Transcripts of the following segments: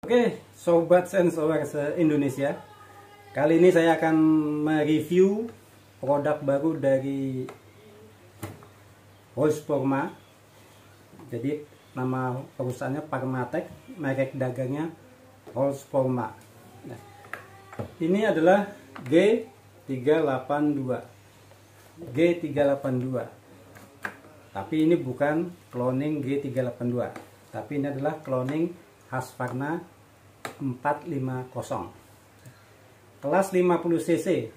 Oke, sobat sensor se-Indonesia. Kali ini saya akan mereview produk baru dari Houseforma. Jadi nama perusahaannya Parmatech, merek dagangnya Houseforma. Nah, ini adalah G382. G382. Tapi ini bukan cloning G382, tapi ini adalah cloning Husqvarna 450 kelas 50 cc.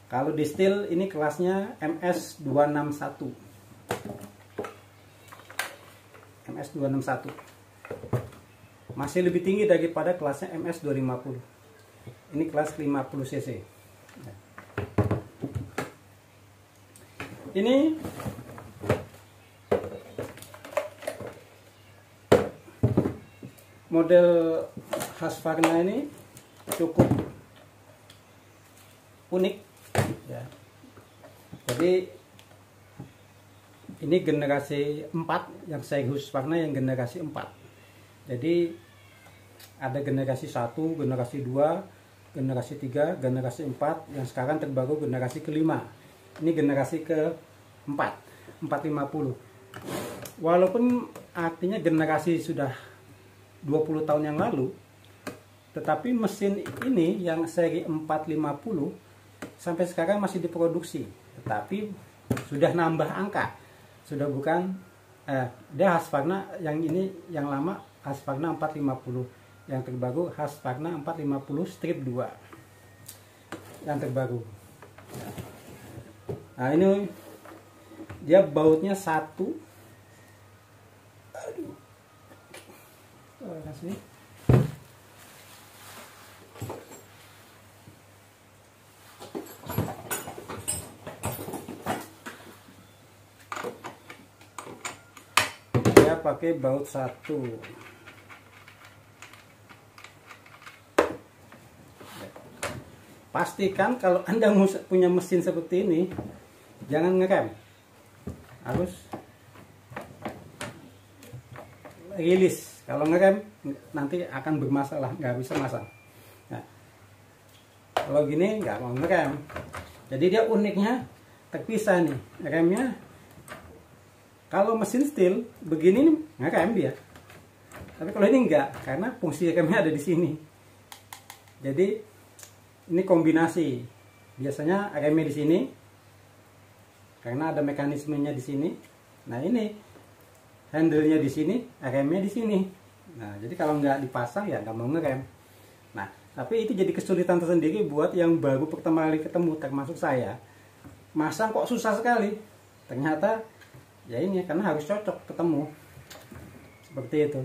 Kalau di steel ini kelasnya MS261. MS261 masih lebih tinggi daripada kelasnya MS250. Ini kelas 50 cc. Ini model Husqvarna ini cukup unik ya. Jadi ini generasi 4 yang saya Husqvarna yang generasi 4. Jadi ada generasi 1, generasi 2, generasi 3, generasi 4, yang sekarang terbaru generasi kelima. Ini generasi ke-4, 450. Walaupun artinya generasi sudah 20 tahun yang lalu, tetapi mesin ini yang seri 450 sampai sekarang masih diproduksi, tetapi sudah nambah angka, sudah bukan dia Husqvarna yang ini, yang lama Husqvarna 450, yang terbaru Husqvarna 450 strip 2 yang terbaru. Nah, ini dia bautnya satu. Aduh. Kasih. Dia pakai baut satu. Pastikan kalau Anda punya mesin seperti ini, jangan ngerem, harus rilis. Kalau ngerem nanti akan bermasalah, nggak bisa masang. Nah, kalau gini nggak mau ngerem, jadi dia uniknya terpisah nih remnya. Kalau mesin steel begini nih ngerem dia, tapi kalau ini enggak, karena fungsi remnya ada di sini. Jadi ini kombinasi, biasanya remnya di sini karena ada mekanismenya di sini. Nah, ini handle-nya di sini, remnya di sini. Nah, jadi kalau nggak dipasang ya nggak mau ngerem. Nah, tapi itu jadi kesulitan tersendiri buat yang baru pertama kali ketemu, termasuk saya. Masang kok susah sekali. Ternyata ya ini karena harus cocok ketemu. Seperti itu.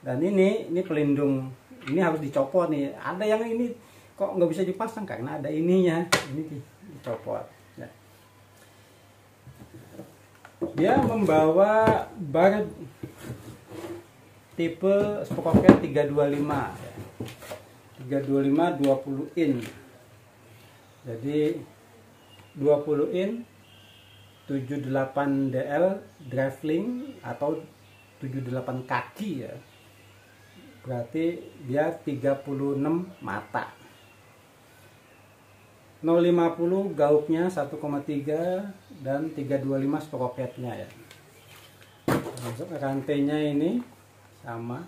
Dan ini pelindung, ini harus dicopot nih. Ada yang ini kok nggak bisa dipasang karena ada ininya. Ini dicopot. Ya. Dia membawa bar tipe Sprocket 325 ya. 325 20 in. Jadi 20 in 78 DL driveling atau 78 kaki ya. Berarti dia 36 mata. 050 gaupnya 1,3 dan 325 sprocketnya ya. Masuk rantainya ini sama.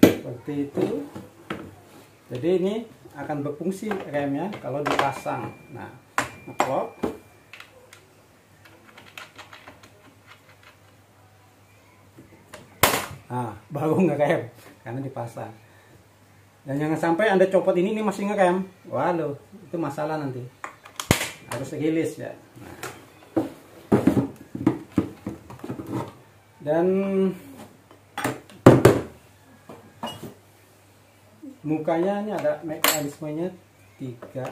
Seperti itu. Jadi ini akan berfungsi remnya kalau dipasang. Nah, ngeklop. Nah, baru ngerem karena dipasang. Dan jangan sampai Anda copot ini masih ngerem. Waduh, itu masalah nanti. Harus rilis ya. Nah. Dan mukanya ini ada mekanismenya 3.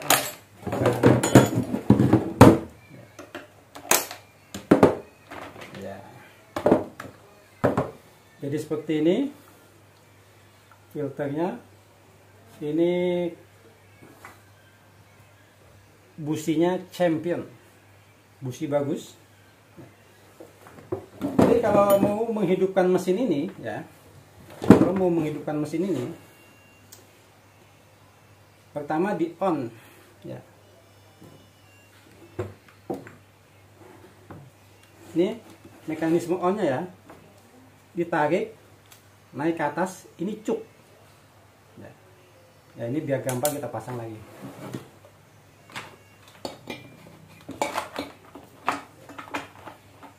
Ya. Jadi seperti ini filternya. Ini businya Champion, busi bagus Jadi kalau mau menghidupkan mesin ini ya, kalau mau menghidupkan mesin ini, pertama di on ya. Ini mekanisme onnya ya, ditarik naik ke atas, ini cuk ya. Ya ini biar gampang kita pasang lagi.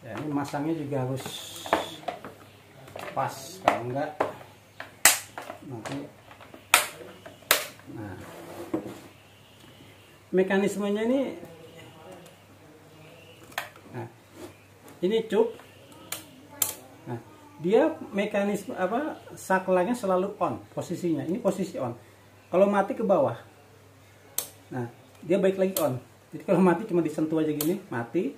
Ya ini masangnya juga harus pas, kalau enggak nanti. Nah, mekanismenya ini cuk. Nah, dia mekanisme apa, saklarnya selalu on posisinya. Ini posisi on. Kalau mati ke bawah, nah dia balik lagi on. Jadi kalau mati cuma disentuh aja gini, mati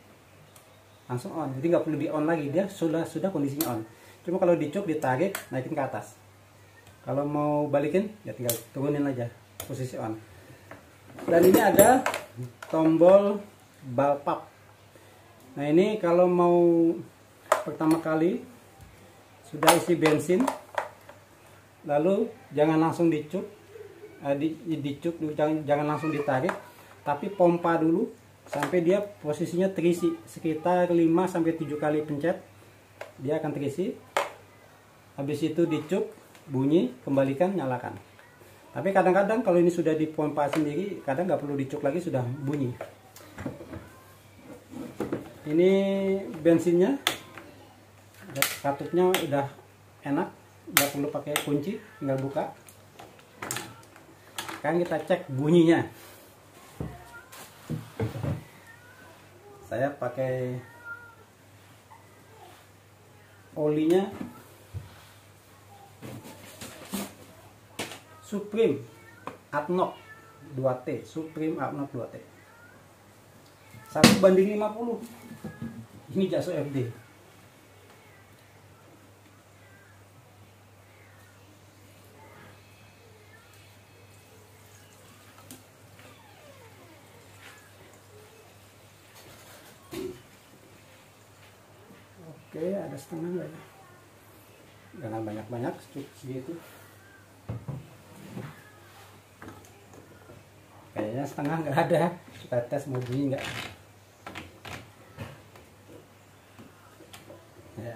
langsung on. Jadi nggak perlu di on lagi, dia sudah kondisinya on. Cuma kalau dicuk, ditarik, naikin ke atas. Kalau mau balikin ya tinggal turunin aja posisi on. Dan ini ada tombol balpap. Nah ini kalau mau pertama kali sudah isi bensin, lalu jangan langsung dicuk, jangan langsung ditarik, tapi pompa dulu sampai dia posisinya terisi, sekitar 5-7 kali pencet dia akan terisi. Habis itu dicuk, bunyi, kembalikan, nyalakan. Tapi kadang-kadang kalau ini sudah dipompa sendiri, kadang nggak perlu dicuk lagi, sudah bunyi. Ini bensinnya, katupnya udah enak, nggak perlu pakai kunci, tinggal buka. Sekarang kita cek bunyinya. Saya pakai olinya Supreme ADNOC 2T, Supreme ADNOC 2T 1:50. Ini Jaso FD. Oke, ada setengah nggak ya? Jangan banyak-banyak, cukup segitu. Kayaknya setengah nggak ada. Kita tes mau bunyi nggak? Ya.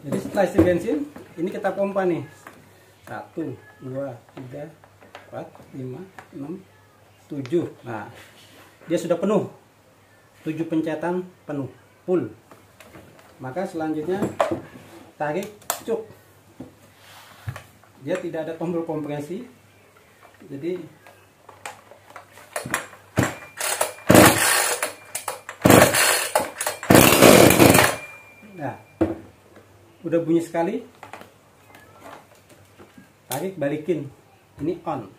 Jadi setelah isi bensin, ini kita pompa nih. 1, 2, 3, 4, 5, 6, 7. Nah, dia sudah penuh. 7 pencetan penuh, full. Maka selanjutnya tarik cuk. Dia tidak ada tombol kompresi. Jadi nah, udah bunyi sekali. Tarik, balikin. Ini on.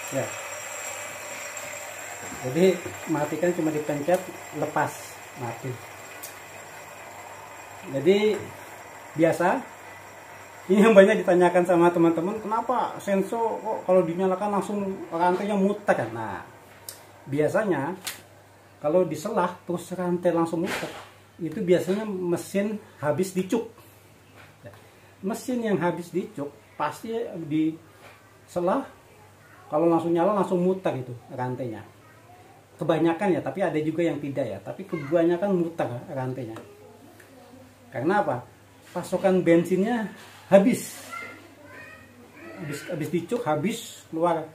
Ya. Jadi matikan cuma dipencet, lepas, mati. Jadi biasa ini yang banyak ditanyakan sama teman-teman, kenapa Senso kok kalau dinyalakan langsung rantainya muter kan? Nah, biasanya kalau diselah terus rantai langsung muter, itu biasanya mesin habis dicuk. Mesin yang habis dicuk pasti diselah, kalau langsung nyala langsung muter itu rantainya. Kebanyakan ya, tapi ada juga yang tidak ya, tapi kebanyakan muter rantainya. Karena apa? Pasokan bensinnya habis dicuk, habis keluar,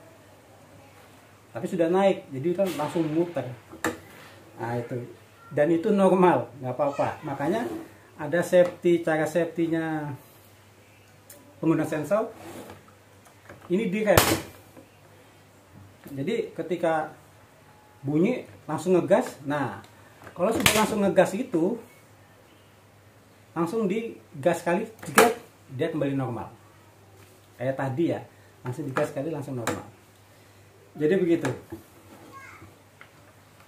tapi sudah naik, jadi kan langsung muter. Nah itu, dan itu normal, nggak apa-apa. Makanya ada cara safety-nya pengguna Senso. Ini direm. Jadi ketika bunyi langsung ngegas. Nah, kalau sudah langsung ngegas itu langsung digas kali, jeget, dia kembali normal. Kayak tadi ya, langsung digas sekali langsung normal. Jadi begitu.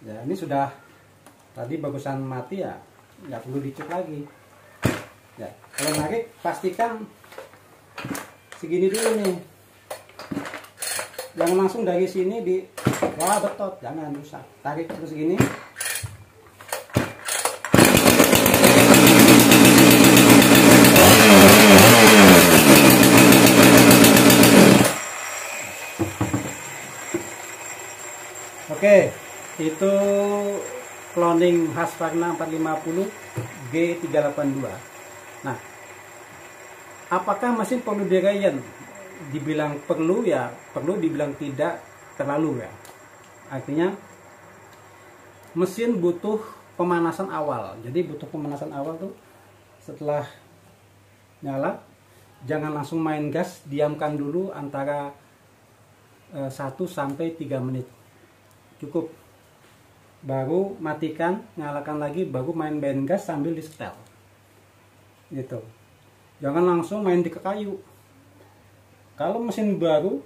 Ya, ini sudah tadi bagusan mati ya, nggak perlu dicek lagi. Ya, kalau narik pastikan segini dulu nih. Jangan langsung dari sini di wah betot, jangan rusak. Tarik terus gini. Oke, itu cloning Husqvarna 450 G382. Nah, apakah mesin perlu dirayyan? Dibilang perlu ya perlu, dibilang tidak terlalu ya. Artinya mesin butuh pemanasan awal. Jadi butuh pemanasan awal tuh setelah nyala, jangan langsung main gas, diamkan dulu antara 1 sampai 3 menit. Cukup. Baru matikan, nyalakan lagi, baru main gas sambil di setel. Gitu. Jangan langsung main di kayu. Kalau mesin baru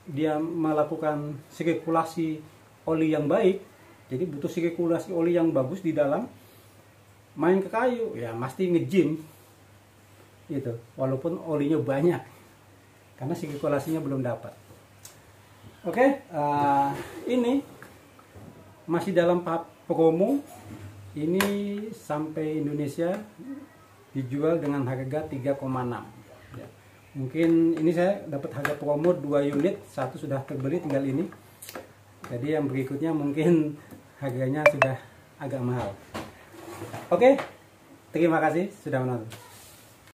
dia melakukan sirkulasi oli yang baik, jadi butuh sirkulasi oli yang bagus di dalam, main ke kayu ya mesti ngejim gitu, walaupun olinya banyak karena sirkulasinya belum dapat. Oke, ini masih dalam tahap promo. Ini sampai Indonesia dijual dengan harga 3,6 ya. Mungkin ini saya dapat harga promo 2 unit, satu sudah terbeli tinggal ini. Jadi yang berikutnya mungkin harganya sudah agak mahal. Oke, terima kasih sudah menonton.